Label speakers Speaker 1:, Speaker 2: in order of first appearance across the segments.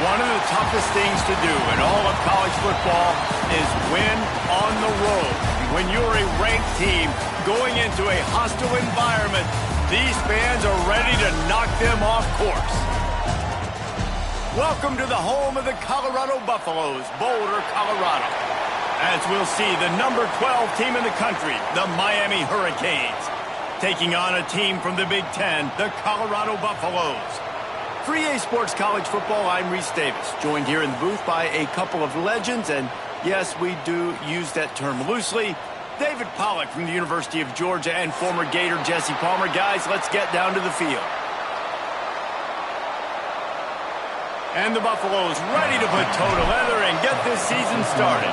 Speaker 1: One of the toughest things to do in all of college football is win on the road. When you're a ranked team going into a hostile environment, these fans are ready to knock them off course. Welcome to the home of the Colorado Buffaloes, Boulder, Colorado. As we'll see, the number 12 team in the country, the Miami Hurricanes, taking on a team from the Big Ten, the Colorado Buffaloes. For EA Sports College Football, I'm Reese Davis, joined here in the booth by a couple of legends, and yes, we do use that term loosely. David Pollack from the University of Georgia and former Gator Jesse Palmer. Guys, let's get down to the field. And the Buffaloes ready to put toe to leather and get this season started.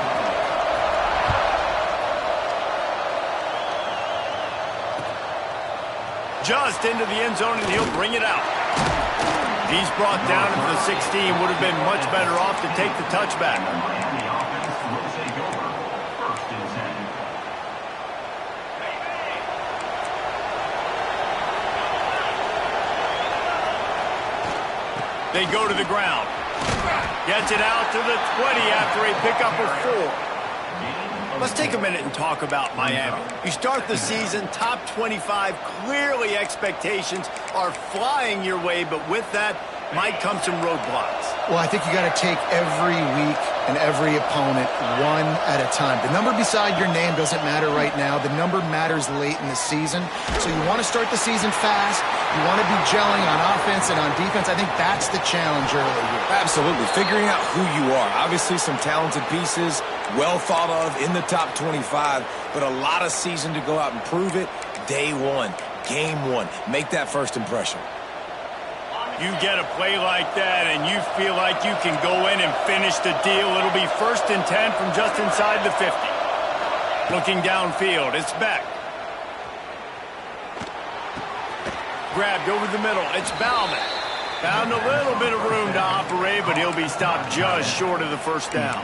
Speaker 1: Just into the end zone, and he'll bring it out. He's brought down into the 16. Would have been much better off to take the touchback. They go to the ground. Gets it out to the 20 after a pickup of 4. Let's take a minute and talk about Miami. You start the season top 25. Clearly expectations are flying your way, but with that might come some roadblocks.
Speaker 2: Well, I think you got to take every week and every opponent one at a time. The number beside your name doesn't matter right now. The number matters late in the season. So you want to start the season fast. You want to be gelling on offense and on defense. I think that's the challenge early here.
Speaker 3: Absolutely. Figuring out who you are. Obviously some talented pieces, well thought of in the top 25, but a lot of season to go out and prove it. Day one, game one. Make that first impression.
Speaker 1: You get a play like that and you feel like you can go in and finish the deal. It'll be 1st and 10 from just inside the 50. Looking downfield, it's Beck. Grabbed over the middle, it's Bauman. Found a little bit of room to operate, but he'll be stopped just short of the first down.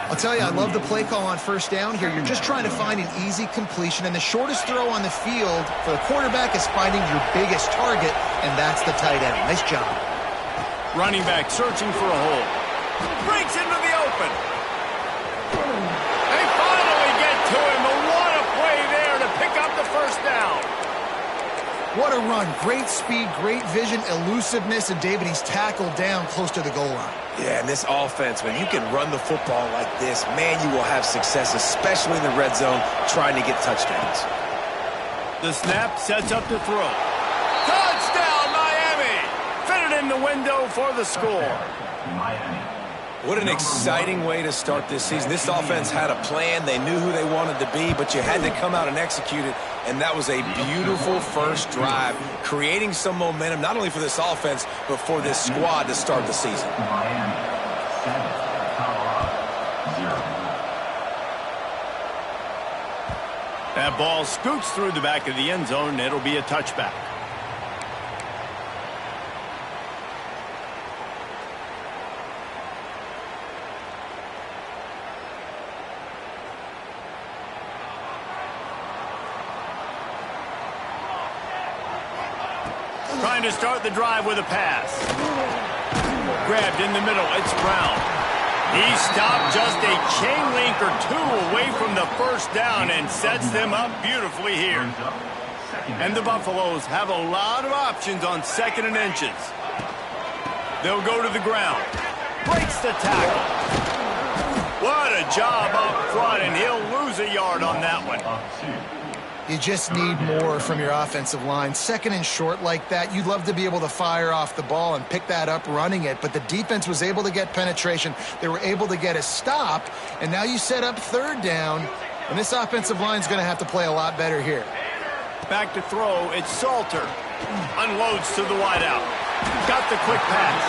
Speaker 2: I'll tell you, I love the play call on first down here. You're just trying to find an easy completion, and the shortest throw on the field for the quarterback is finding your biggest target, and that's the tight end. Nice job.
Speaker 1: Running back searching for a hole. Breaks into the open. They finally get to him, but what a play there to pick up the first down.
Speaker 2: What a run. Great speed, great vision, elusiveness, and David, he's tackled down close to the goal line.
Speaker 3: Yeah, and this offense, when you can run the football like this, man, you will have success, especially in the red zone, trying to get touchdowns.
Speaker 1: The snap sets up to throw. Touchdown, Miami! Fitted in the window for the score.
Speaker 3: What an exciting way to start this season. This offense had a plan. They knew who they wanted to be, but you had to come out and execute it, and that was a beautiful first drive, creating some momentum, not only for this offense, but for this squad to start the season.
Speaker 1: That ball scoots through the back of the end zone, and it'll be a touchback. Trying to start the drive with a pass. Grabbed in the middle, it's Brown. He stopped just a chain link or two away from the first down and sets them up beautifully here. And the Buffaloes have a lot of options on 2nd and inches. They'll go to the ground. Breaks the tackle. What a job up front, and he'll lose a yard on that one.
Speaker 2: You just need more from your offensive line. 2nd and short like that, you'd love to be able to fire off the ball and pick that up running it, but the defense was able to get penetration. They were able to get a stop, and now you set up 3rd down, and this offensive line is going to have to play a lot better here.
Speaker 1: Back to throw, it's Salter. Unloads to the wideout. Got the quick pass.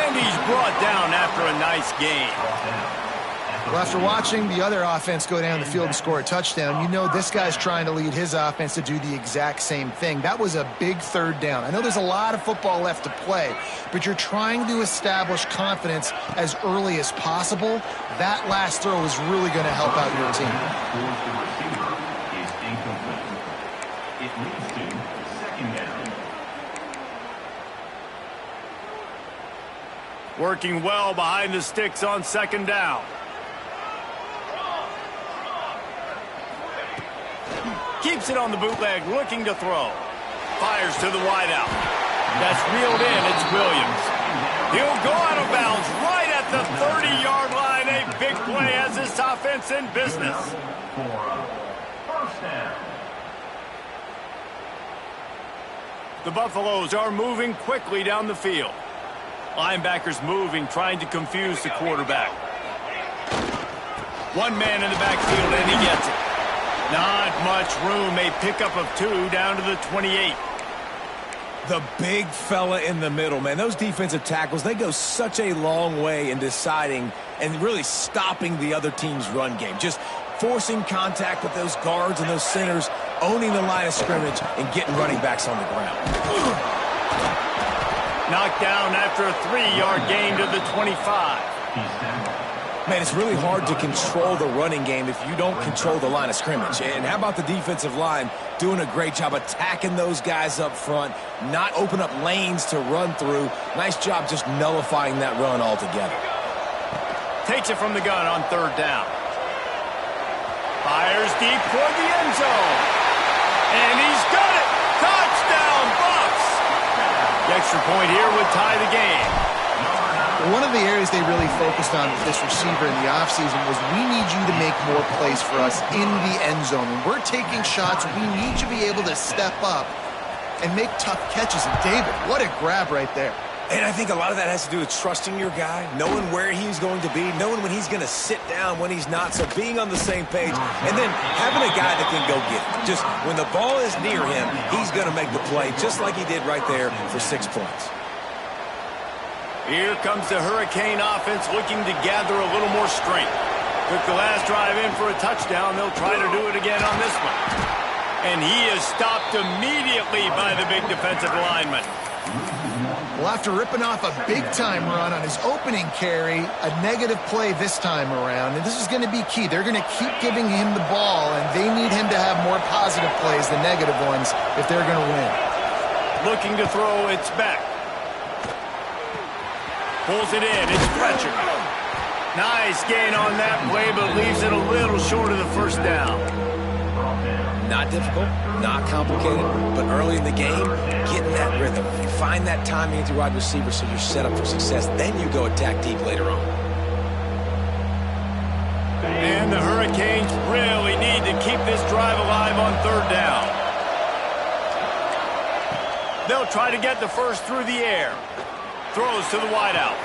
Speaker 1: And he's brought down after a nice gain.
Speaker 2: Well, after watching the other offense go down the field and score a touchdown, you know this guy's trying to lead his offense to do the exact same thing. That was a big 3rd down. I know there's a lot of football left to play, but you're trying to establish confidence as early as possible. That last throw is really going to help out your team.
Speaker 4: It leads to 2nd down.
Speaker 1: Working well behind the sticks on 2nd down. Keeps it on the bootleg, looking to throw. Fires to the wideout. That's reeled in, it's Williams. He'll go out of bounds right at the 30-yard line. A big play as this offense in business.
Speaker 4: For 1st down.
Speaker 1: The Buffaloes are moving quickly down the field. Linebackers moving, trying to confuse the quarterback. One man in the backfield, and he gets it. Not much room. A pickup of 2 down to the 28.
Speaker 3: The big fella in the middle, man. Those defensive tackles, they go such a long way in deciding and really stopping the other team's run game. Just forcing contact with those guards and those centers, owning the line of scrimmage, and getting running backs on the ground.
Speaker 1: Knocked down after a 3-yard gain to the 25.
Speaker 3: Man, it's really hard to control the running game if you don't control the line of scrimmage. And how about the defensive line doing a great job attacking those guys up front, not open up lanes to run through. Nice job just nullifying that run altogether.
Speaker 1: Takes it from the gun on 3rd down. Fires deep toward the end zone. And he's got it. Touchdown, Buffs. The extra point here would tie the game.
Speaker 2: One of the areas they really focused on with this receiver in the offseason was we need you to make more plays for us in the end zone. When we're taking shots, we need you to be able to step up and make tough catches. And David, what a grab right there.
Speaker 3: And I think a lot of that has to do with trusting your guy, knowing where he's going to be, knowing when he's going to sit down, when he's not, so being on the same page, and then having a guy that can go get it. Just when the ball is near him, he's going to make the play, just like he did right there for 6 points.
Speaker 1: Here comes the Hurricane offense looking to gather a little more strength. Took the last drive in for a touchdown. They'll try to do it again on this one. And he is stopped immediately by the big defensive lineman.
Speaker 2: Well, after ripping off a big-time run on his opening carry, a negative play this time around. And this is going to be key. They're going to keep giving him the ball, and they need him to have more positive plays than negative ones if they're going to win.
Speaker 1: Looking to throw, it's back. Pulls it in, it's Fletcher. Nice gain on that play, but leaves it a little short of the 1st down.
Speaker 3: Not difficult, not complicated, but early in the game, getting that rhythm. Find that timing with your wide receiver so you're set up for success. Then you go attack deep later on.
Speaker 1: And the Hurricanes really need to keep this drive alive on 3rd down. They'll try to get the first through the air. Throws to the wideout.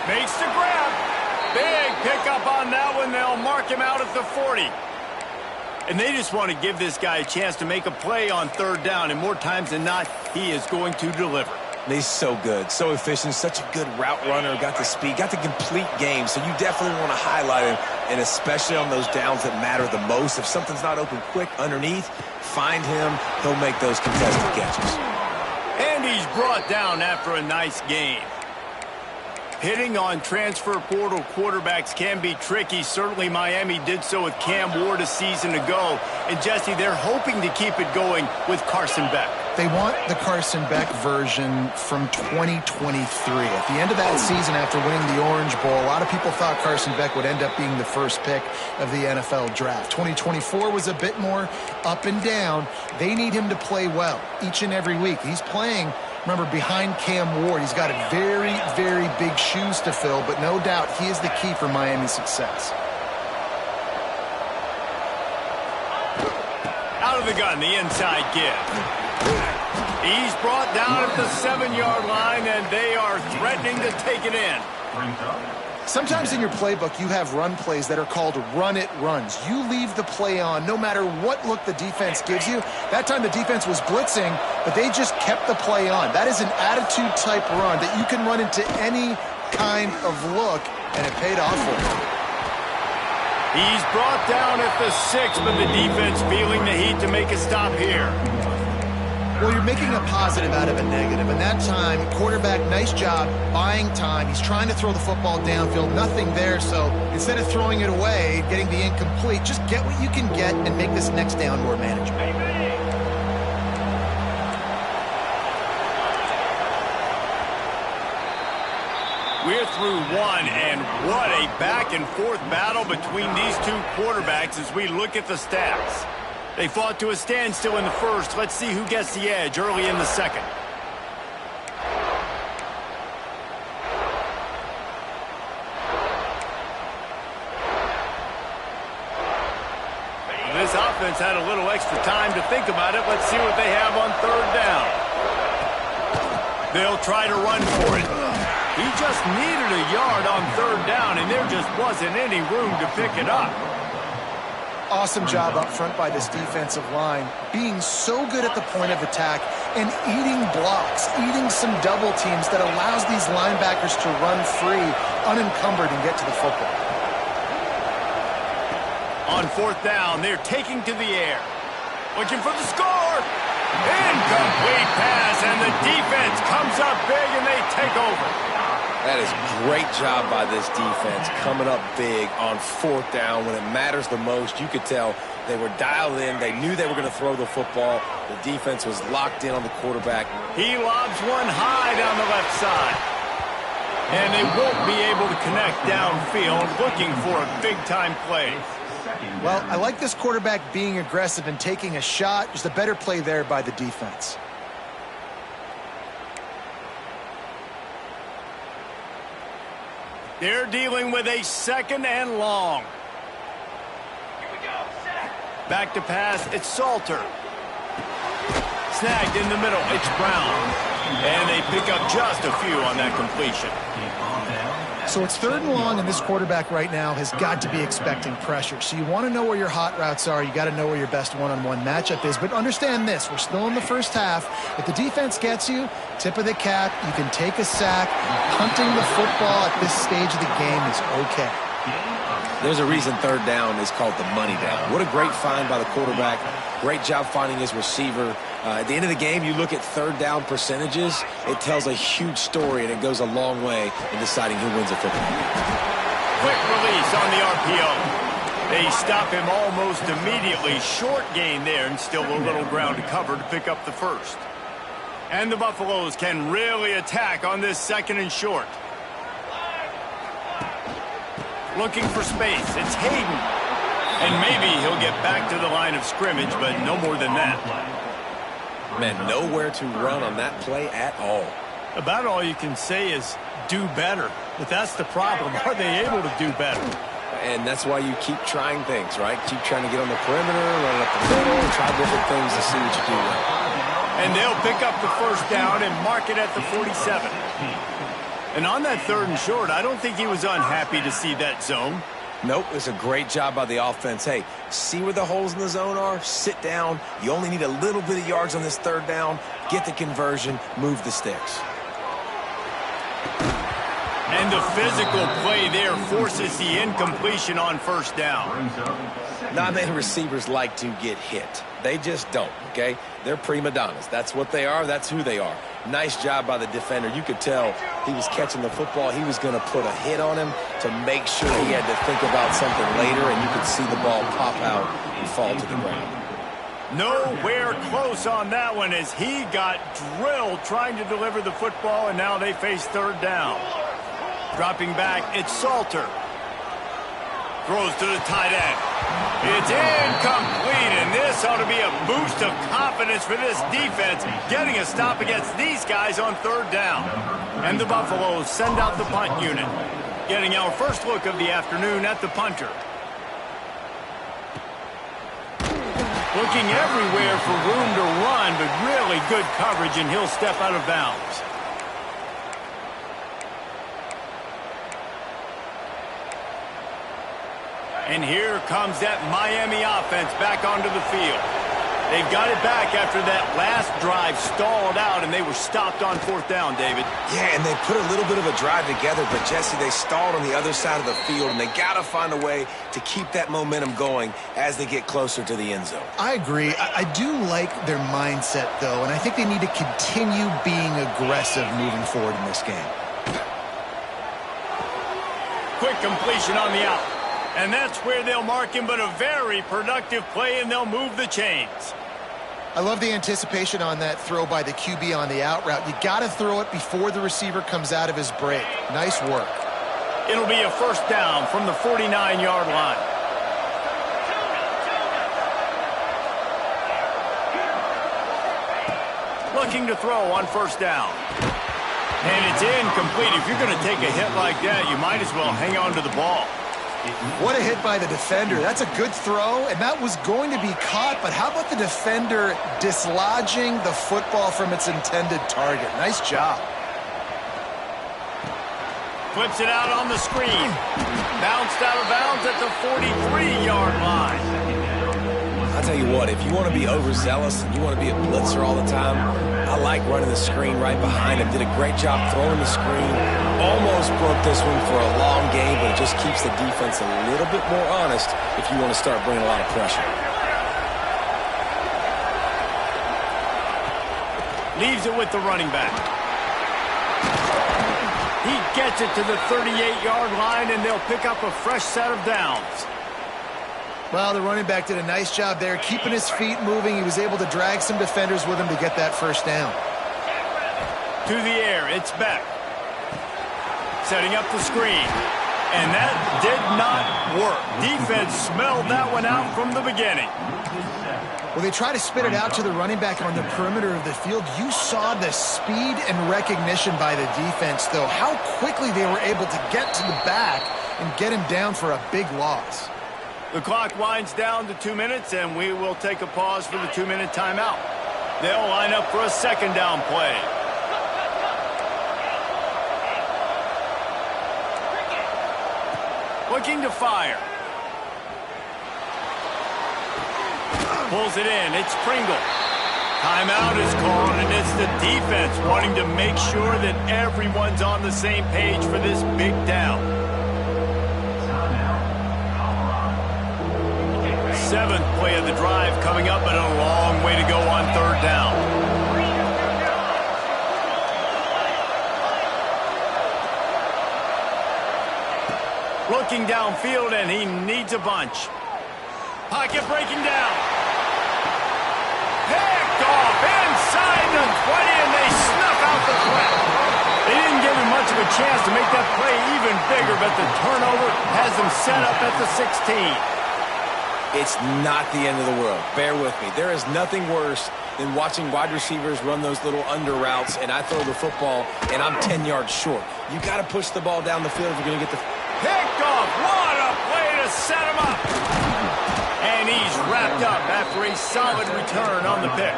Speaker 1: Makes the grab. Big pickup on that one. They'll mark him out at the 40. And they just want to give this guy a chance to make a play on 3rd down. And more times than not, he is going to deliver.
Speaker 3: He's so good, so efficient, such a good route runner, got the speed, got the complete game. So you definitely want to highlight him, and especially on those downs that matter the most. If something's not open quick underneath, find him. He'll make those contested catches.
Speaker 1: And he's brought down after a nice gain. Hitting on transfer portal quarterbacks can be tricky. Certainly Miami did so with Cam Ward a season ago. And Jesse, they're hoping to keep it going with Carson Beck.
Speaker 2: They want the Carson Beck version from 2023. At the end of that season, after winning the Orange Bowl, a lot of people thought Carson Beck would end up being the first pick of the NFL draft. 2024 was a bit more up and down. They need him to play well each and every week. He's playing, remember, behind Cam Ward. He's got very, very big shoes to fill, but no doubt he is the key for Miami's success.
Speaker 1: Out of the gun, the inside give. He's brought down at the 7-yard line, and they are threatening to take it in.
Speaker 2: Sometimes in your playbook, you have run plays that are called run-it runs. You leave the play on no matter what look the defense gives you. That time the defense was blitzing, but they just kept the play on. That is an attitude-type run that you can run into any kind of look, and it paid off for him.
Speaker 1: He's brought down at the 6, but the defense feeling the heat to make a stop here.
Speaker 2: Well, you're making a positive out of a negative, and that time, quarterback, nice job buying time. He's trying to throw the football downfield, nothing there, so instead of throwing it away, getting the incomplete, just get what you can get and make this next down more manageable.
Speaker 1: We're through one, and what a back-and-forth battle between these two quarterbacks as we look at the stats. They fought to a standstill in the first. Let's see who gets the edge early in the second. This offense had a little extra time to think about it. Let's see what they have on 3rd down. They'll try to run for it. He just needed a yard on third down, and there just wasn't any room to pick it up.
Speaker 2: Awesome job up front by this defensive line, being so good at the point of attack and eating blocks, eating some double teams that allows these linebackers to run free, unencumbered, and get to the football.
Speaker 1: On fourth down, they're taking to the air. Looking for the score. Incomplete pass, and the defense comes up big, and they take over.
Speaker 3: That is great job by this defense, coming up big on fourth down when it matters the most. You could tell they were dialed in. They knew they were going to throw the football. The defense was locked in on the quarterback.
Speaker 1: He lobs one high down the left side. And they won't be able to connect downfield, looking for a big-time play.
Speaker 2: Well, I like this quarterback being aggressive and taking a shot. Just a better play there by the defense.
Speaker 1: They're dealing with a second and long.
Speaker 4: Here we go, set.
Speaker 1: Back to pass, it's Salter. Snagged in the middle, it's Brown. And they pick up just a few on that completion.
Speaker 2: So it's third and long, and this quarterback right now has got to be expecting pressure. So you want to know where your hot routes are. You got to know where your best one-on-one matchup is. But understand this, we're still in the first half. If the defense gets you, tip of the cap, you can take a sack. Punting the football at this stage of the game is okay.
Speaker 3: There's a reason third down is called the money down. What a great find by the quarterback. Great job finding his receiver. At the end of the game, you look at third down percentages. It tells a huge story, and it goes a long way in deciding who wins a football game.
Speaker 1: Quick release on the RPO. They stop him almost immediately. Short gain there, and still a little ground to cover to pick up the first. And the Buffaloes can really attack on this second and short. Looking for space. It's Hayden. And maybe he'll get back to the line of scrimmage, but no more than that.
Speaker 3: Man, nowhere to run on that play at all.
Speaker 1: About all you can say is do better. But that's the problem. Are they able to do better?
Speaker 3: And that's why you keep trying things, right? Keep trying to get on the perimeter, run up the middle, try different things to see what you do well.
Speaker 1: And they'll pick up the first down and mark it at the 47. And on that third and short, I don't think he was unhappy to see that zone.
Speaker 3: Nope, it's a great job by the offense. Hey, see where the holes in the zone are? Sit down. You only need a little bit of yards on this third down. Get the conversion. Move the sticks.
Speaker 1: And the physical play there forces the incompletion on first down.
Speaker 3: Not many receivers like to get hit. They just don't, okay? They're prima donnas. That's what they are. That's who they are. Nice job by the defender. You could tell he was catching the football. He was going to put a hit on him to make sure he had to think about something later, and you could see the ball pop out and fall to the ground.
Speaker 1: Nowhere close on that one as he got drilled trying to deliver the football, and now they face third down. Dropping back, it's Salter. Throws to the tight end. It's incomplete, and this ought to be a boost of confidence for this defense, getting a stop against these guys on third down. And the Buffaloes send out the punt unit, getting our first look of the afternoon at the punter. Looking everywhere for room to run, but really good coverage, and he'll step out of bounds. And here comes that Miami offense back onto the field. They've got it back after that last drive stalled out, and they were stopped on fourth down, David.
Speaker 3: Yeah, and they put a little bit of a drive together, but, Jesse, they stalled on the other side of the field, and they got to find a way to keep that momentum going as they get closer to the end zone.
Speaker 2: I agree. I do like their mindset, though, and I think they need to continue being aggressive moving forward in this game.
Speaker 1: Quick completion on the out. And that's where they'll mark him, but a very productive play, and they'll move the chains.
Speaker 2: I love the anticipation on that throw by the QB on the out route. You got to throw it before the receiver comes out of his break. Nice work.
Speaker 1: It'll be a first down from the 49-yard line. Looking to throw on first down. And it's incomplete. If you're going to take a hit like that, you might as well hang on to the ball.
Speaker 2: What a hit by the defender. That's a good throw, and that was going to be caught, but how about the defender dislodging the football from its intended target? Nice job.
Speaker 1: Flips it out on the screen. Bounced out of bounds at the 43-yard line.
Speaker 3: I'll tell you what, if you want to be overzealous and you want to be a blitzer all the time, I like running the screen right behind him. Did a great job throwing the screen. Almost broke this one for a long game, but it just keeps the defense a little bit more honest if you want to start bringing a lot of pressure.
Speaker 1: Leaves it with the running back. He gets it to the 38-yard line, and they'll pick up a fresh set of downs.
Speaker 2: Well, the running back did a nice job there, keeping his feet moving. He was able to drag some defenders with him to get that first down.
Speaker 1: To the air, it's Beck. Setting up the screen. And that did not work. Defense smelled that one out from the beginning.
Speaker 2: Well, they try to spit it out to the running back on the perimeter of the field. You saw the speed and recognition by the defense, though. How quickly they were able to get to the back and get him down for a big loss.
Speaker 1: The clock winds down to 2 minutes, and we will take a pause for the 2-minute timeout. They'll line up for a second down play. Looking to fire. Pulls it in. It's Pringle. Timeout is called, and it's the defense wanting to make sure that everyone's on the same page for this big down. Seventh play of the drive coming up, and a long way to go on third down. Looking downfield, and he needs a bunch. Pocket breaking down. Picked off inside the 20, and they snuff out the threat. They didn't give him much of a chance to make that play even bigger, but the turnover has them set up at the 16.
Speaker 3: It's not the end of the world. Bear with me. There is nothing worse than watching wide receivers run those little under routes, and I throw the football, and I'm 10 yards short. You got to push the ball down the field if you're going to get the...
Speaker 1: Picked off. What a play to set him up. And he's wrapped up after a solid return on the pick.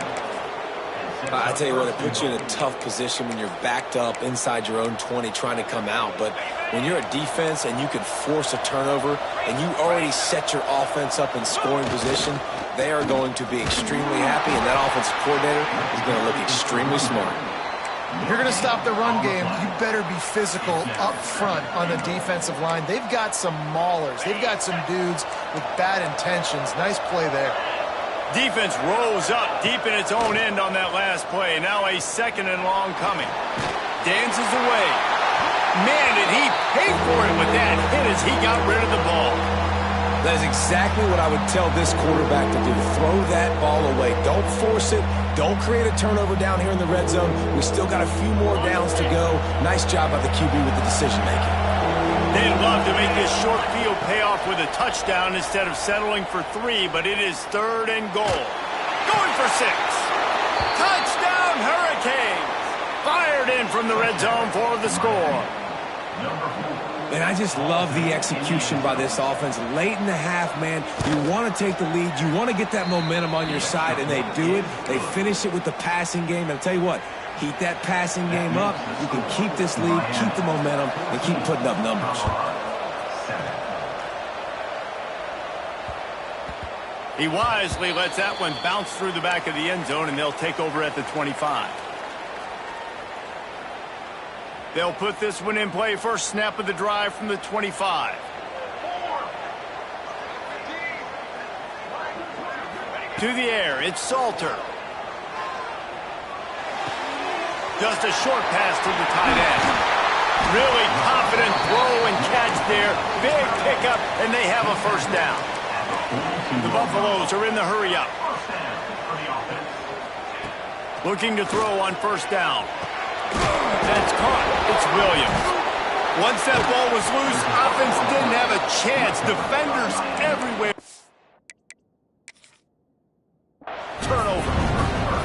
Speaker 3: I tell you what, it puts you in a tough position when you're backed up inside your own 20 trying to come out. But when you're a defense and you can force a turnover and you already set your offense up in scoring position, they are going to be extremely happy, and that offensive coordinator is going to look extremely smart.
Speaker 2: If you're going to stop the run game, you better be physical up front on the defensive line. They've got some maulers. They've got some dudes with bad intentions. Nice play there.
Speaker 1: Defense rose up deep in its own end on that last play. Now a second and long coming. Dances away. Man, did he pay for it with that hit as he got rid of the ball.
Speaker 3: That is exactly what I would tell this quarterback to do. Throw that ball away. Don't force it. Don't create a turnover down here in the red zone. We still got a few more downs to go. Nice job by the QB with the decision-making.
Speaker 1: They'd love to make this short field pay off with a touchdown instead of settling for 3, but it is third and goal. Going for 6. Touchdown, Hurricanes! Fired in from the red zone for the score.
Speaker 3: And I just love the execution by this offense. Late in the half, man, you want to take the lead. You want to get that momentum on your side, and they do it. They finish it with the passing game. And I'll tell you what, keep that passing game up. You can keep this lead, keep the momentum, and keep putting up numbers.
Speaker 1: He wisely lets that one bounce through the back of the end zone, and they'll take over at the 25. They'll put this one in play. First snap of the drive from the 25. To the air, it's Salter. Just a short pass to the tight end. Really confident throw and catch there. Big pickup, and they have a first down. The Buffaloes are in the hurry-up. Looking to throw on first down. That's caught. It's Williams. Once that ball was loose, offense didn't have a chance. Defenders everywhere. Turnover.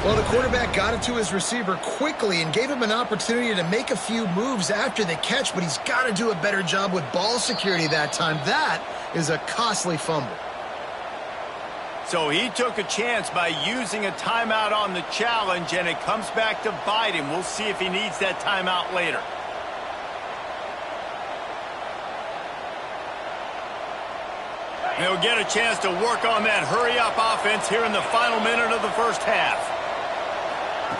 Speaker 2: Well, the quarterback got it to his receiver quickly and gave him an opportunity to make a few moves after the catch, but he's got to do a better job with ball security that time. That is a costly fumble.
Speaker 1: So he took a chance by using a timeout on the challenge, and it comes back to bite him. We'll see if he needs that timeout later. They'll get a chance to work on that hurry-up offense here in the final minute of the first half.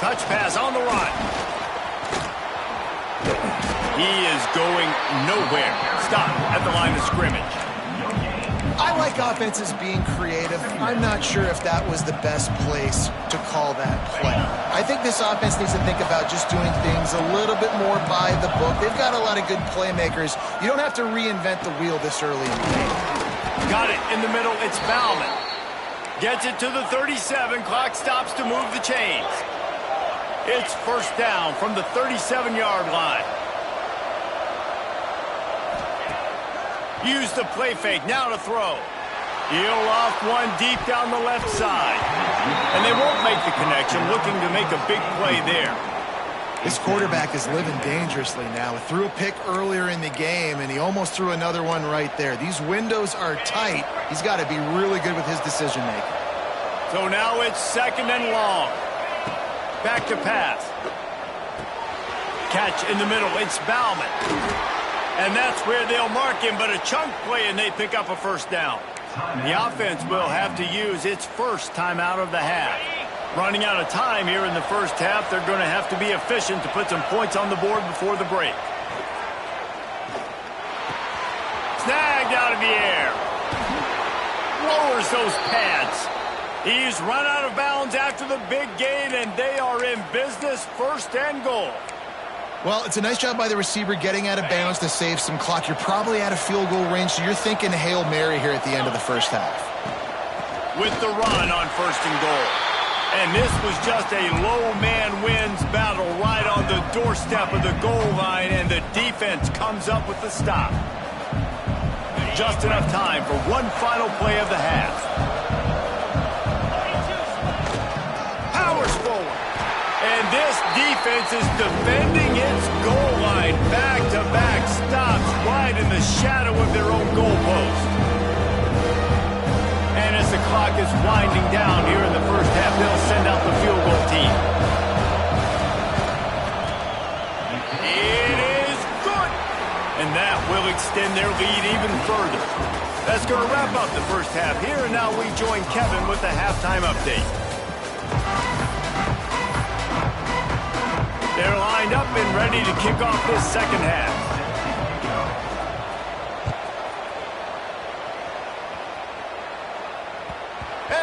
Speaker 1: Touch pass on the run. He is going nowhere. Stop at the line of scrimmage.
Speaker 2: I like offenses being creative. I'm not sure if that was the best place to call that play. I think this offense needs to think about just doing things a little bit more by the book. They've got a lot of good playmakers. You don't have to reinvent the wheel this early in the game.
Speaker 1: Got it in the middle. It's Bauman. Gets it to the 37. Clock stops to move the chains. It's first down from the 37-yard line. Use the play fake, now to throw. He'll off one deep down the left side. And they won't make the connection, looking to make a big play there.
Speaker 2: This quarterback is living dangerously now. He threw a pick earlier in the game, and he almost threw another one right there. These windows are tight. He's got to be really good with his decision-making.
Speaker 1: So now it's second and long. Back to pass. Catch in the middle, it's Bauman. And that's where they'll mark him, but a chunk play, and they pick up a first down. The offense will have to use its first timeout of the half. Running out of time here in the first half, they're going to have to be efficient to put some points on the board before the break. Snagged out of the air. Lowers those pads. He's run out of bounds after the big gain, and they are in business, first and goal.
Speaker 2: Well, it's a nice job by the receiver getting out of bounds to save some clock. You're probably out of field goal range, so you're thinking Hail Mary here at the end of the first half.
Speaker 1: With the run on first and goal. And this was just a low man wins battle right on the doorstep of the goal line, and the defense comes up with the stop. Just enough time for one final play of the half. Powers forward. And this defense is defending its goal line. Back-to-back stops right in the shadow of their own goalpost. And as the clock is winding down here in the first half, they'll send out the field goal team. It is good. And that will extend their lead even further. That's going to wrap up the first half here, and now we join Kevin with the halftime update. They're lined up and ready to kick off this second half.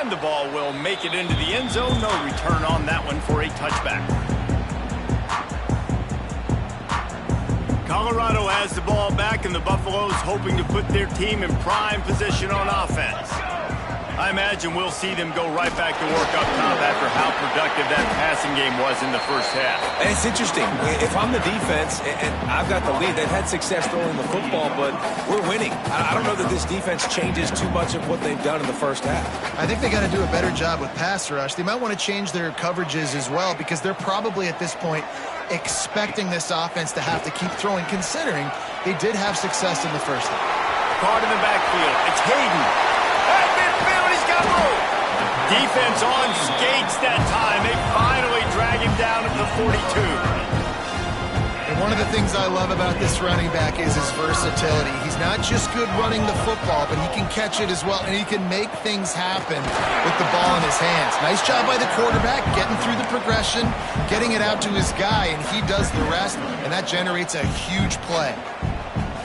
Speaker 1: And the ball will make it into the end zone. No return on that one for a touchback. Colorado has the ball back, and the Buffaloes hoping to put their team in prime position on offense. I imagine we'll see them go right back to work up top after how productive that passing game was in the first half.
Speaker 3: And it's interesting. If I'm the defense and I've got the lead, they've had success throwing the football, but we're winning. I don't know that this defense changes too much of what they've done in the first half.
Speaker 2: I think they got to do a better job with pass rush. They might want to change their coverages as well, because they're probably at this point expecting this offense to have to keep throwing, considering they did have success in the first half.
Speaker 1: Card in the backfield. It's Hayden. At midfield, he's got room. Defense on skates that time. They finally drag him down at the 42.
Speaker 2: And one of the things I love about this running back is his versatility. He's not just good running the football, but he can catch it as well, and he can make things happen with the ball in his hands. Nice job by the quarterback, getting through the progression, getting it out to his guy, and he does the rest, and that generates a huge play.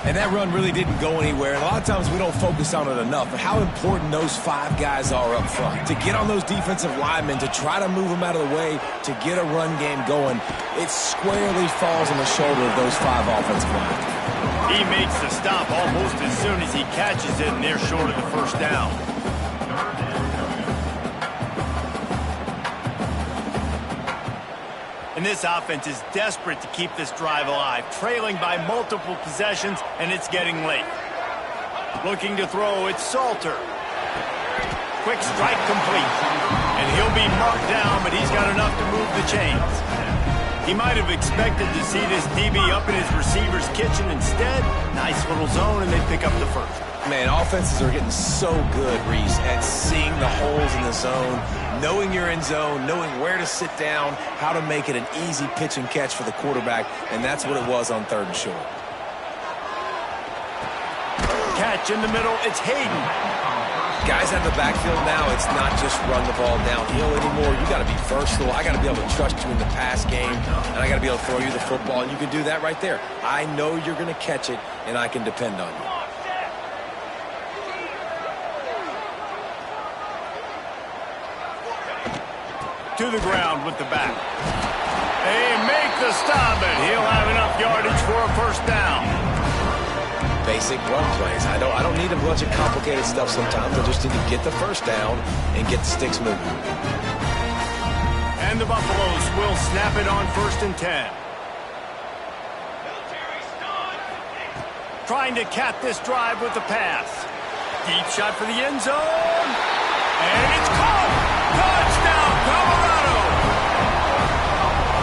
Speaker 3: And that run really didn't go anywhere. And a lot of times we don't focus on it enough, but how important those five guys are up front. To get on those defensive linemen, to try to move them out of the way, to get a run game going, it squarely falls on the shoulder of those five offensive linemen.
Speaker 1: He makes the stop almost as soon as he catches it, and they're short of the first down. And this offense is desperate to keep this drive alive, trailing by multiple possessions, and it's getting late. Looking to throw, it's Salter. Quick strike complete. And he'll be marked down, but he's got enough to move the chains. He might have expected to see this DB up in his receiver's kitchen. Instead, nice little zone, and they pick up the first.
Speaker 3: Man, offenses are getting so good, Reese, at seeing the holes in the zone, knowing you're in zone, knowing where to sit down, how to make it an easy pitch and catch for the quarterback, and that's what it was on 3rd and short.
Speaker 1: Catch in the middle, it's Hayden.
Speaker 3: Guys out of the backfield now, it's not just run the ball downhill anymore. You got to be versatile. I got to be able to trust you in the pass game, and I got to be able to throw you the football, and you can do that right there. I know you're going to catch it, and I can depend on you.
Speaker 1: To the ground with the back. They make the stop, and he'll have enough yardage for a first down.
Speaker 3: Basic run plays. I don't need a bunch of complicated stuff sometimes. I just need to get the first down and get the sticks moving.
Speaker 1: And the Buffaloes will snap it on 1st and 10. Trying to cap this drive with the pass. Deep shot for the end zone. And it's caught. Touchdown, Colorado.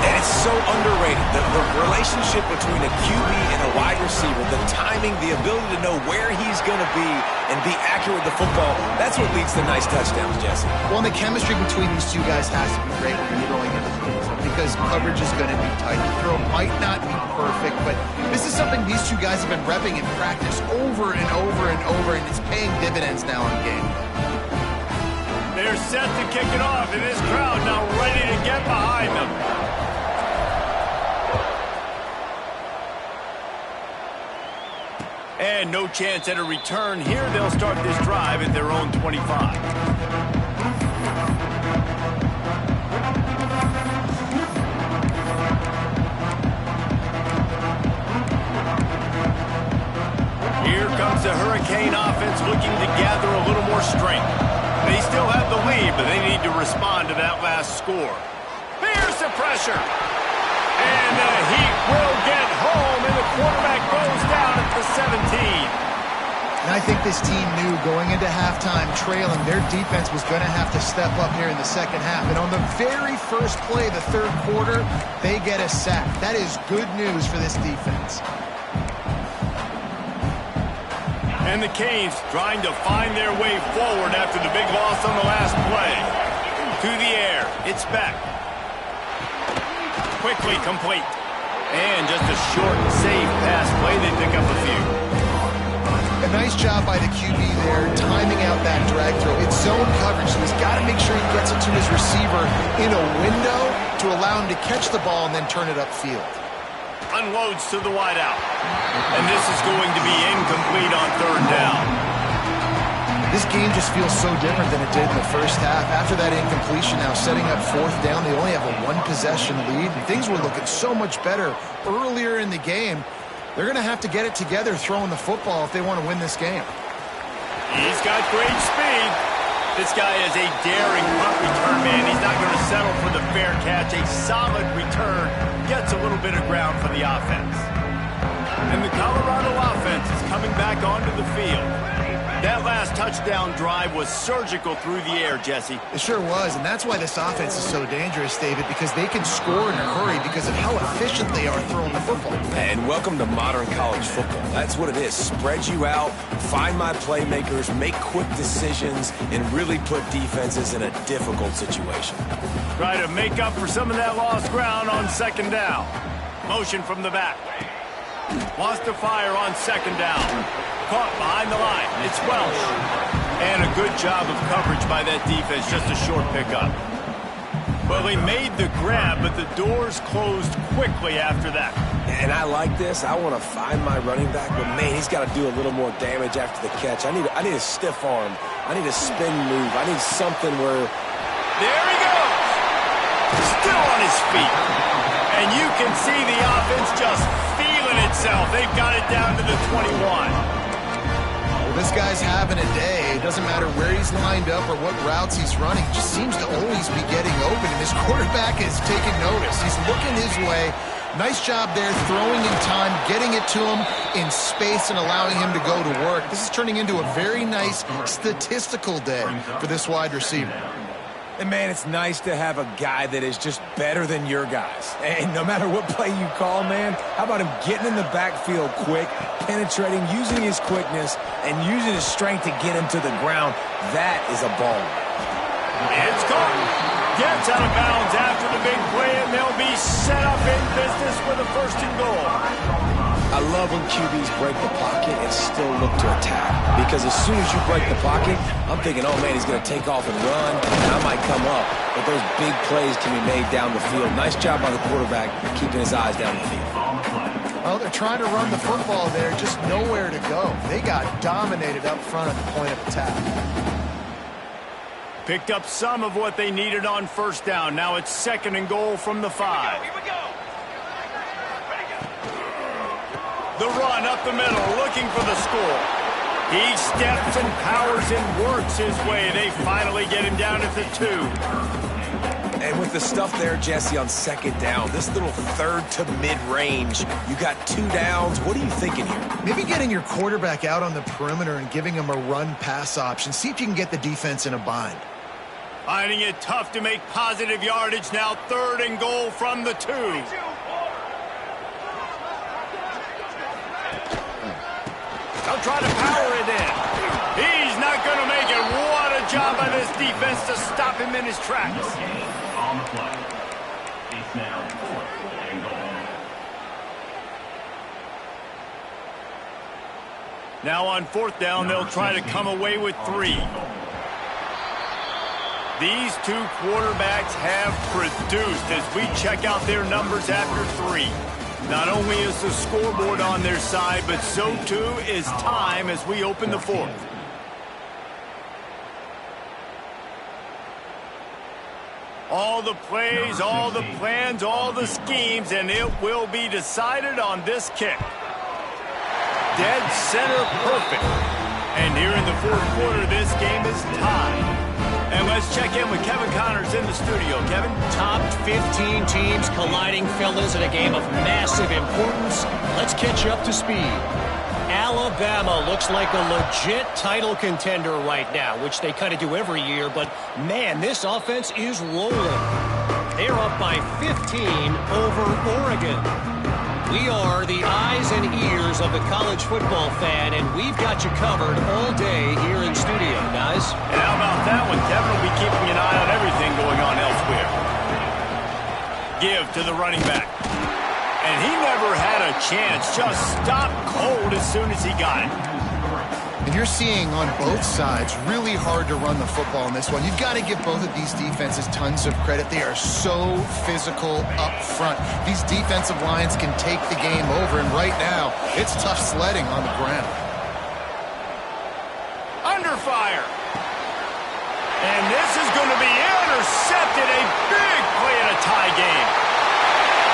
Speaker 3: And it's so underrated. The relationship between a QB and a wide receiver, the timing, the ability to know where he's going to be and be accurate with the football, that's what leads to nice touchdowns, Jesse.
Speaker 2: Well, and the chemistry between these two guys has to be great when you're throwing in the field because coverage is going to be tight. The throw might not be perfect, but this is something these two guys have been repping in practice over and over and over, and it's paying dividends now in game.
Speaker 1: They're set to kick it off, and this crowd now ready to get behind them. And no chance at a return here. They'll start this drive at their own 25. Here comes the Hurricane offense looking to gather a little more strength. They still have the lead, but they need to respond to that last score. Here's the pressure. And the Heat will get home, and the quarterback goes down at the 17.
Speaker 2: And I think this team knew going into halftime trailing, their defense was going to have to step up here in the second half. And on the very first play of the 3rd quarter, they get a sack. That is good news for this defense.
Speaker 1: And the Canes trying to find their way forward after the big loss on the last play. To the air, it's Beck. Quickly complete. And just a short, safe pass play. They pick up a few.
Speaker 2: A nice job by the QB there, timing out that drag throw. It's zone coverage, so he's got to make sure he gets it to his receiver in a window to allow him to catch the ball and then turn it upfield.
Speaker 1: Unloads to the wideout. And this is going to be incomplete on 3rd down.
Speaker 2: This game just feels so different than it did in the first half. After that incompletion, now setting up 4th down, they only have a 1-possession lead. And things were looking so much better earlier in the game. They're going to have to get it together throwing the football if they want to win this game.
Speaker 1: He's got great speed. This guy is a daring punt return man. He's not going to settle for the fair catch. A solid return gets a little bit of ground for the offense. And the Colorado offense is coming back onto the field. That last touchdown drive was surgical through the air, Jesse.
Speaker 2: It sure was, and that's why this offense is so dangerous, David, because they can score in a hurry because of how efficient they are throwing the football.
Speaker 3: And welcome to modern college football. That's what it is. Spread you out, find my playmakers, make quick decisions, and really put defenses in a difficult situation.
Speaker 1: Try to make up for some of that lost ground on 2nd down. Motion from the back. Wants to fire on 2nd down. Caught behind the line. It's Welsh. And a good job of coverage by that defense. Just a short pickup. Well, they made the grab, but the doors closed quickly after that.
Speaker 3: And I like this. I want to find my running back, but man, he's got to do a little more damage after the catch. I need a stiff arm. I need a spin move. I need something where...
Speaker 1: There he goes. Still on his feet. And you can see the offense just feeling itself. They've got it down to the 21.
Speaker 2: This guy's having a day. It doesn't matter where he's lined up or what routes he's running. He just seems to always be getting open, and his quarterback is taking notice. He's looking his way. Nice job there, throwing in time, getting it to him in space and allowing him to go to work. This is turning into a very nice statistical day for this wide receiver.
Speaker 3: And, man, it's nice to have a guy that is just better than your guys. And no matter what play you call, man, how about him getting in the backfield quick, penetrating, using his quickness, and using his strength to get him to the ground? That is a ball.
Speaker 1: It's caught. Gets out of bounds after the big play, and they'll be set up in business with a 1st and goal.
Speaker 3: I love when QBs break the pocket and still look to attack. Because as soon as you break the pocket, I'm thinking, oh, man, he's going to take off and run, and I might come up. But those big plays can be made down the field. Nice job by the quarterback keeping his eyes down the field.
Speaker 2: Well, they're trying to run the football there, just nowhere to go. They got dominated up front at the point of attack.
Speaker 1: Picked up some of what they needed on 1st down. Now it's 2nd and goal from the 5.
Speaker 4: Here we go.
Speaker 1: The run up the middle, looking for the score. He steps and powers and works his way. They finally get him down at the 2.
Speaker 3: And with the stuff there, Jesse, on 2nd down, this little 3rd to mid-range, you got 2 downs. What are you thinking here?
Speaker 2: Maybe getting your quarterback out on the perimeter and giving him a run-pass option. See if you can get the defense in a bind.
Speaker 1: Finding it tough to make positive yardage. Now 3rd and goal from the 2. They'll try to power it in. He's not going to make it. What a job by this defense to stop him in his tracks.
Speaker 5: On the play. It's now 4th and goal.
Speaker 1: Now on 4th down, they'll try to come away with 3. These 2 quarterbacks have produced as we check out their numbers after 3. Not only is the scoreboard on their side, but so too is time as we open the 4th. All the plays, all the plans, all the schemes, and it will be decided on this kick. Dead center perfect. And here in the 4th quarter, this game is tied. And let's check in with Kevin Connors in the studio. Kevin?
Speaker 6: Top 15 teams colliding, fellas, in a game of massive importance. Let's catch you up to speed. Alabama looks like a legit title contender right now, which they kind of do every year, but man, this offense is rolling. They're up by 15 over Oregon. We are the eyes and ears of the college football fan, and we've got you covered all day here in studio, guys.
Speaker 1: And how about that one? Kevin will be keeping an eye on everything going on elsewhere. Give to the running back. And he never had a chance. Just stopped cold as soon as he got it.
Speaker 2: And you're seeing on both sides really hard to run the football in this one. You've got to give both of these defenses tons of credit. They are so physical up front. These defensive lines can take the game over, and right now, it's tough sledding on the ground.
Speaker 1: Under fire. And this is going to be intercepted. A big play in a tie game.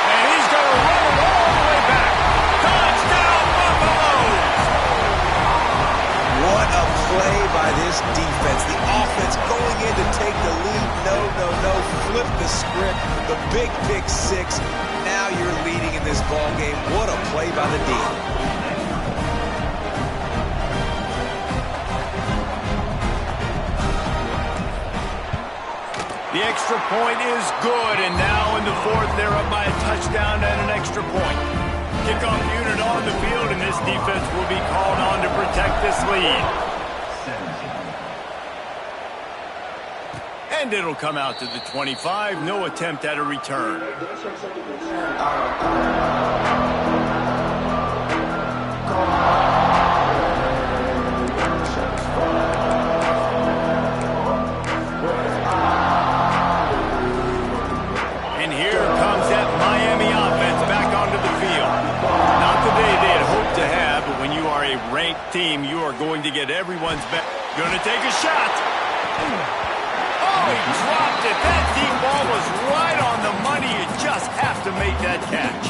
Speaker 1: And he's going to run it all the way back. Touchdown, Buffaloes!
Speaker 3: What a play by this defense. The offense going in to take the lead. No. Flip the script. The big pick 6. Now you're leading in this ball game. What a play by the D.
Speaker 1: The extra point is good, and now in the 4th, they're up by a touchdown and an extra point. Kickoff unit on the field, and this defense will be called on to protect this lead. And it'll come out to the 25. No attempt at a return. And here comes that Miami offense back onto the field. Not the day they had hoped to have, but when you are a ranked team, you are going to get everyone's best. Going to take a shot. Oh, he dropped it. That deep ball was right on the money. You just have to make that catch.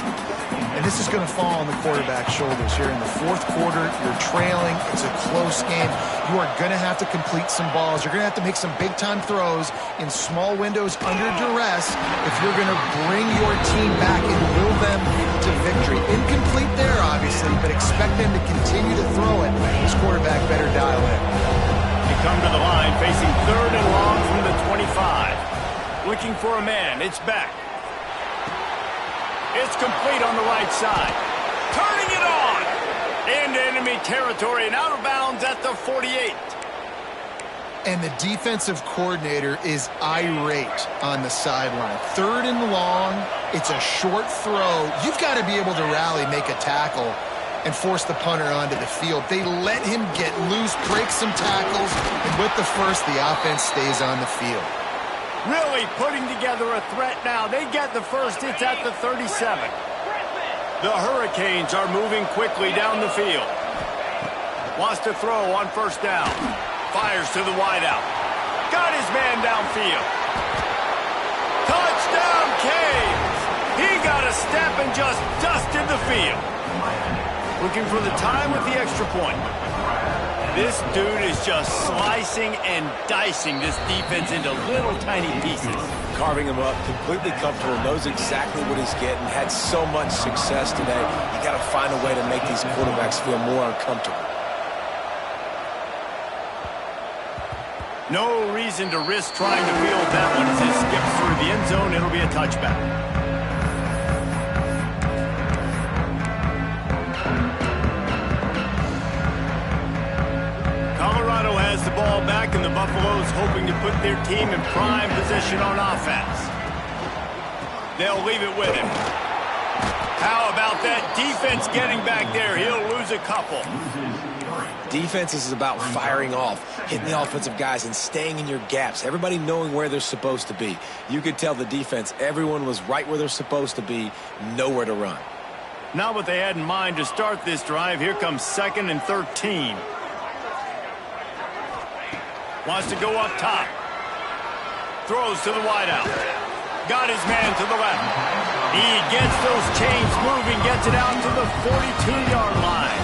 Speaker 2: And this is going to fall on the quarterback's shoulders here in the 4th quarter. You're trailing. It's a close game. You are going to have to complete some balls. You're going to have to make some big-time throws in small windows under duress if you're going to bring your team back and will them to victory. Incomplete there, obviously, but expect them to continue to throw it. This quarterback better dial in.
Speaker 1: You come to the line, facing third and long from the 25. Looking for a man. It's back. It's complete on the right side. Turning it on. Into enemy territory and out of bounds at the 48.
Speaker 2: And the defensive coordinator is irate on the sideline. Third and long. It's a short throw. You've got to be able to rally, make a tackle, and force the punter onto the field. They let him get loose, break some tackles, and with the first, the offense stays on the field.
Speaker 1: Really putting together a threat now. They get the first. It's at the 37. The Hurricanes are moving quickly down the field. Wants to throw on first down. Fires to the wideout. Got his man downfield. Touchdown, Canes! He got a step and just dusted the field. Looking for the time with the extra point. This dude is just slicing and dicing this defense into little tiny pieces.
Speaker 3: Carving him up, completely comfortable, knows exactly what he's getting, had so much success today. You got to find a way to make these quarterbacks feel more uncomfortable.
Speaker 1: No reason to risk trying to field that one as it skips through the end zone. It'll be a touchback. Colorado has the ball back, and the Buffaloes hoping to put their team in prime position on offense. They'll leave it with him. How about that defense getting back there? He'll lose a couple.
Speaker 3: Defense is about firing off, hitting the offensive guys and staying in your gaps. Everybody knowing where they're supposed to be. You could tell the defense, everyone was right where they're supposed to be, nowhere to run.
Speaker 1: Not what they had in mind to start this drive. Here comes 2nd and 13. Wants to go up top. Throws to the wideout. Got his man to the left. He gets those chains moving, gets it out to the 42-yard line.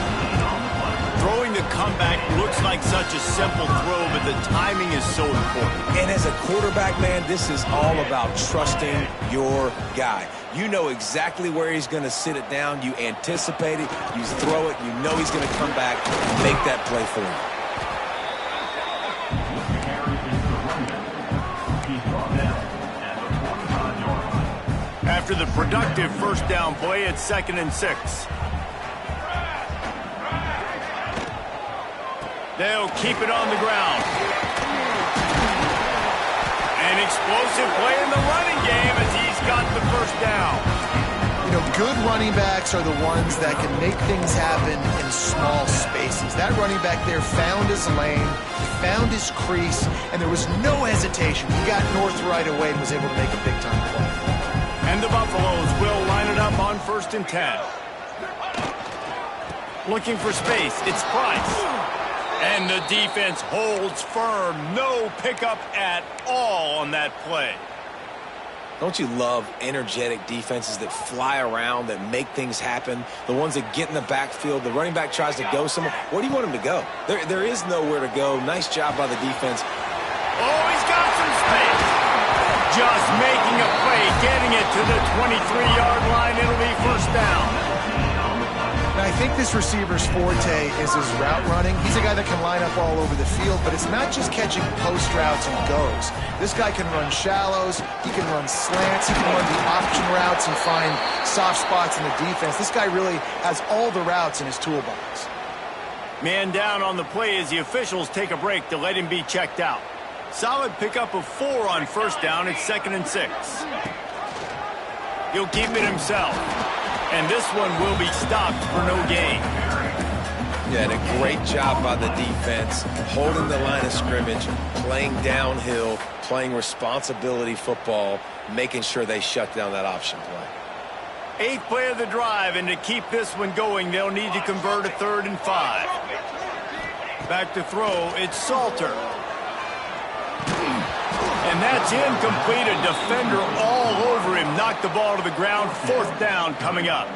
Speaker 1: Throwing the comeback looks like such a simple throw, but the timing is so important.
Speaker 3: And as a quarterback, man, this is all about trusting your guy. You know exactly where he's going to sit it down. You anticipate it. You throw it. You know he's going to come back and make that play for you.
Speaker 1: After the productive first down play, it's 2nd and 6. They'll keep it on the ground. An explosive play in the running game as he's got the first down.
Speaker 2: You know, good running backs are the ones that can make things happen in small spaces. That running back there found his lane, found his crease, and there was no hesitation. He got north right away and was able to make a big-time play.
Speaker 1: And the Buffaloes will line it up on 1st and 10. Looking for space. It's Price. And the defense holds firm. No pickup at all on that play.
Speaker 3: Don't you love energetic defenses that fly around, that make things happen? The ones that get in the backfield. The running back tries to go somewhere. Where do you want him to go? There is nowhere to go. Nice job by the defense.
Speaker 1: Oh, he's got some space. Just making a play, getting it to the 23-yard line. It'll be first down.
Speaker 2: And I think this receiver's forte is his route running. He's a guy that can line up all over the field, but it's not just catching post routes and goes. This guy can run shallows, he can run slants, he can run the option routes and find soft spots in the defense. This guy really has all the routes in his toolbox.
Speaker 1: Man down on the play as the officials take a break to let him be checked out. Solid pickup of 4 on first down. It's 2nd and 6. He'll keep it himself. And this one will be stopped for no gain.
Speaker 3: Yeah, and a great job by the defense, holding the line of scrimmage, playing downhill, playing responsibility football, making sure they shut down that option play.
Speaker 1: 8th play of the drive, and to keep this one going, they'll need to convert a 3rd and 5. Back to throw, it's Salter. And that's incomplete. A defender all over him. Knocked the ball to the ground. 4th down coming up.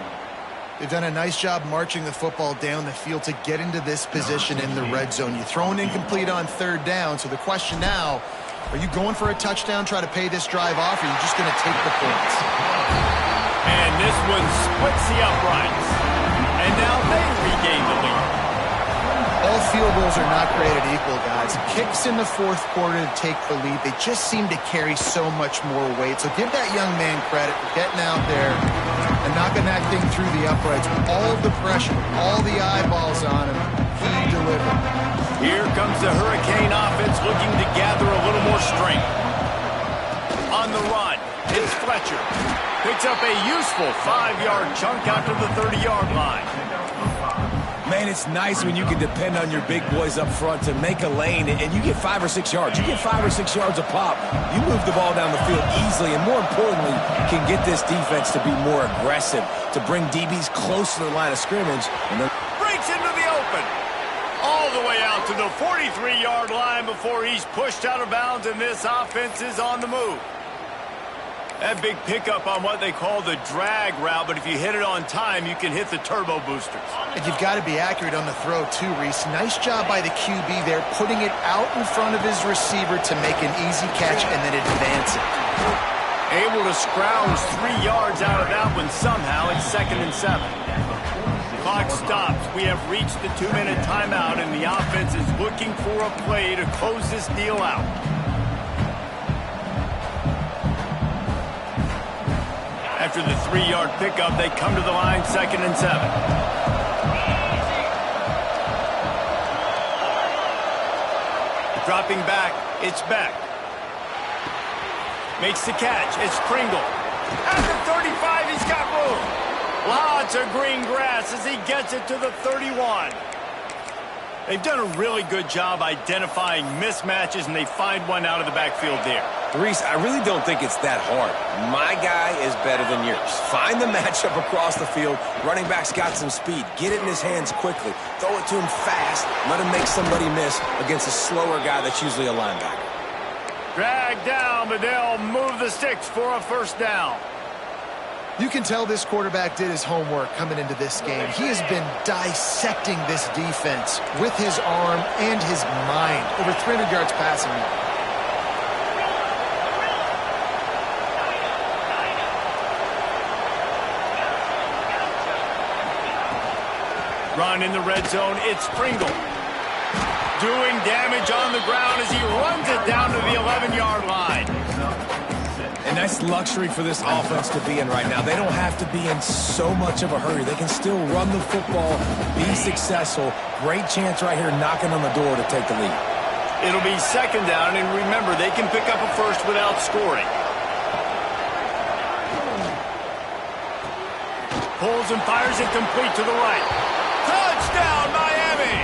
Speaker 2: They've done a nice job marching the football down the field to get into this position in the red zone. You throw an incomplete on 3rd down. So the question now, are you going for a touchdown, try to pay this drive off, or are you just going to take the points?
Speaker 1: And this one splits the uprights. And now they regain the lead.
Speaker 2: All field goals are not created equal, guys. Kicks in the fourth quarter to take the lead, they just seem to carry so much more weight. So give that young man credit for getting out there and knocking that thing through the uprights with all the pressure, all the eyeballs on him. He delivered.
Speaker 1: Here comes the Hurricane offense looking to gather a little more strength. On the run, it's Fletcher. Picks up a useful 5-yard chunk out to the 30-yard line.
Speaker 3: Man, it's nice when you can depend on your big boys up front to make a lane, and you get 5 or 6 yards. You get 5 or 6 yards a pop. You move the ball down the field easily, and more importantly, can get this defense to be more aggressive, to bring DBs close to the line of scrimmage. And then
Speaker 1: Breaks into the open. All the way out to the 43-yard line before he's pushed out of bounds, and this offense is on the move. That big pickup on what they call the drag route, but if you hit it on time, you can hit the turbo boosters.
Speaker 2: And you've got to be accurate on the throw, too, Reese. Nice job by the QB there, putting it out in front of his receiver to make an easy catch and then advance it.
Speaker 1: Able to scrounge 3 yards out of that one somehow. It's 2nd and 7. Clock stops. We have reached the 2-minute timeout, and the offense is looking for a play to close this deal out. After the 3-yard pickup, they come to the line, 2nd and 7. Dropping back, it's Beck. Makes the catch, it's Pringle. At the 35, he's got room. Lots of green grass as he gets it to the 31. They've done a really good job identifying mismatches, and they find one out of the backfield there.
Speaker 3: Reese, I really don't think it's that hard. My guy is better than yours. Find the matchup across the field. Running back's got some speed. Get it in his hands quickly. Throw it to him fast. Let him make somebody miss against a slower guy that's usually a linebacker.
Speaker 1: Drag down, but they'll move the sticks for a first down.
Speaker 2: You can tell this quarterback did his homework coming into this game. He has been dissecting this defense with his arm and his mind. Over 300 yards passing.
Speaker 1: Run in the red zone, it's Pringle. Doing damage on the ground as he runs it down to the 11-yard line.
Speaker 3: And that's luxury for this offense to be in right now. They don't have to be in so much of a hurry. They can still run the football, be successful. Great chance right here knocking on the door to take the lead.
Speaker 1: It'll be 2nd down, and remember, they can pick up a first without scoring. Pulls and fires it complete to the right. Touchdown, Miami!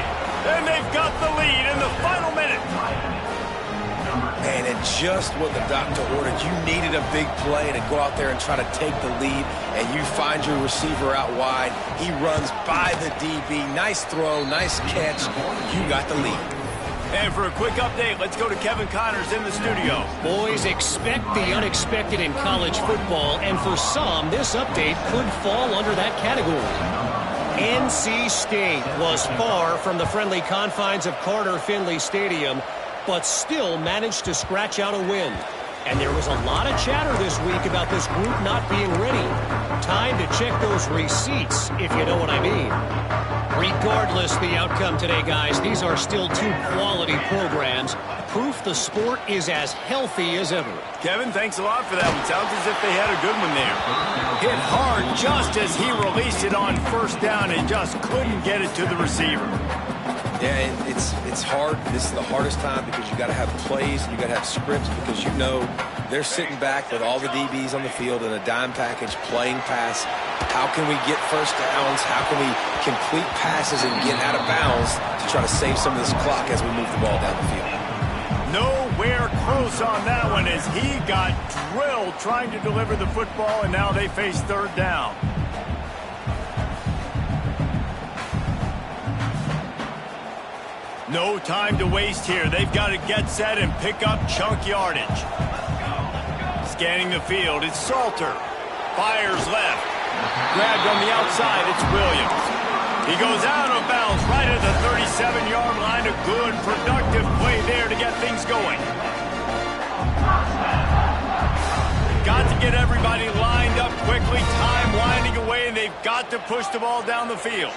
Speaker 1: And they've got the lead in the final minute.
Speaker 3: Man, and just what the doctor ordered. You needed a big play to go out there and try to take the lead, and you find your receiver out wide. He runs by the DB. Nice throw, nice catch. You got the lead.
Speaker 1: And for a quick update, let's go to Kevin Connors in the studio.
Speaker 6: Boys, expect the unexpected in college football, and for some, this update could fall under that category. NC State was far from the friendly confines of Carter Finley Stadium, but still managed to scratch out a win. And there was a lot of chatter this week about this group not being ready. Time to check those receipts, if you know what I mean. Regardless the outcome today, guys, these are still 2 quality programs. Proof the sport is as healthy as ever.
Speaker 1: Kevin, thanks a lot for that one. Sounds as if they had a good one there. Hit hard just as he released it on first down and just couldn't get it to the receiver.
Speaker 3: Yeah, it's hard. This is the hardest time because you got to have plays, you got to have scripts because you know they're sitting back with all the DBs on the field in a dime package playing pass. How can we get first downs? How can we complete passes and get out of bounds to try to save some of this clock as we move the ball down the field?
Speaker 1: Nowhere close on that one as he got drilled trying to deliver the football, and now they face 3rd down. No time to waste here. They've got to get set and pick up chunk yardage. Scanning the field, it's Salter. Fires left. Grabbed on the outside, it's Williams. He goes out of bounds right at the 37-yard line. A good, productive play there to get things going. Got to get everybody lined up quickly. Time winding away, and they've got to push the ball down the field.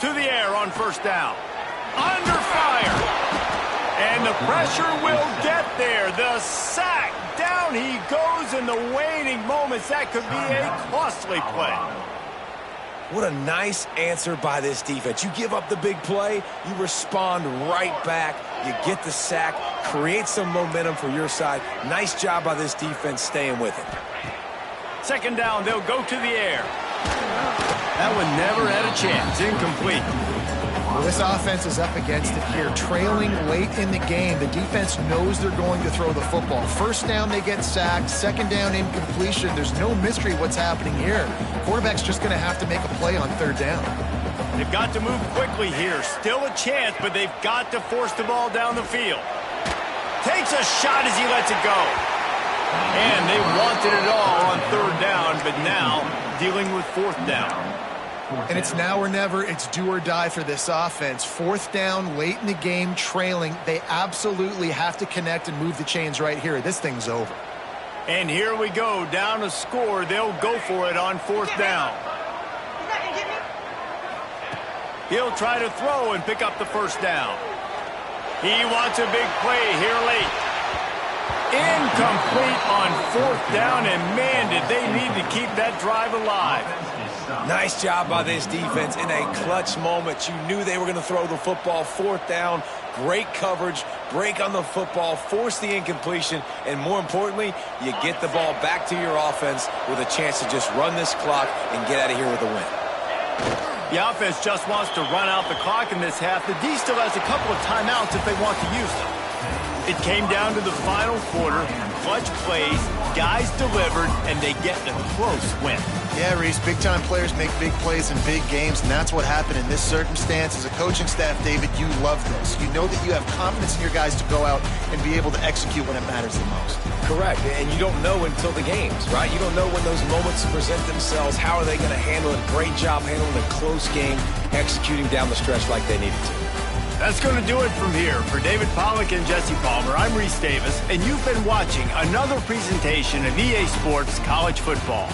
Speaker 1: To the air on first down. Under fire. And the pressure will get there. The sack. Down he goes in the waning moments. That could be a costly play.
Speaker 3: What a nice answer by this defense. You give up the big play, you respond right back, you get the sack, create some momentum for your side. Nice job by this defense staying with it.
Speaker 1: Second down, they'll go to the air. That one never had a chance. Incomplete.
Speaker 2: Well, this offense is up against it here. Trailing late in the game, the defense knows they're going to throw the football. First down, they get sacked. Second down, incompletion. There's no mystery what's happening here. Quarterback's just going to have to make a play on third down.
Speaker 1: They've got to move quickly here. Still a chance, but they've got to force the ball down the field. Takes a shot as he lets it go. And they wanted it all on third down, but now dealing with fourth down.
Speaker 2: And it's now or never. It's do or die for this offense. Fourth down, late in the game, trailing. They absolutely have to connect and move the chains right here. This thing's over.
Speaker 1: And here we go. Down a score. They'll go for it on fourth down. He'll try to throw and pick up the first down. He wants a big play here late. Incomplete on fourth down, and man, did they need to keep that drive alive.
Speaker 3: Nice job by this defense in a clutch moment. You knew they were going to throw the football. Fourth down, great coverage, break on the football, force the incompletion, and more importantly, you get the ball back to your offense with a chance to just run this clock and get out of here with a win.
Speaker 1: The offense just wants to run out the clock in this half. The D still has a couple of timeouts if they want to use them. It came down to the final quarter. Clutch plays, guys delivered, and they get a close win.
Speaker 2: Yeah, Reese, big-time players make big plays in big games, and that's what happened in this circumstance. As a coaching staff, David, you love this. You know that you have confidence in your guys to go out and be able to execute when it matters the most.
Speaker 3: Correct, and you don't know until the games, right? You don't know when those moments present themselves. How are they going to handle it? Great job handling a close game, executing down the stretch like they needed to.
Speaker 1: That's going to do it from here. For David Pollack and Jesse Palmer, I'm Reese Davis, and you've been watching another presentation of EA Sports College Football.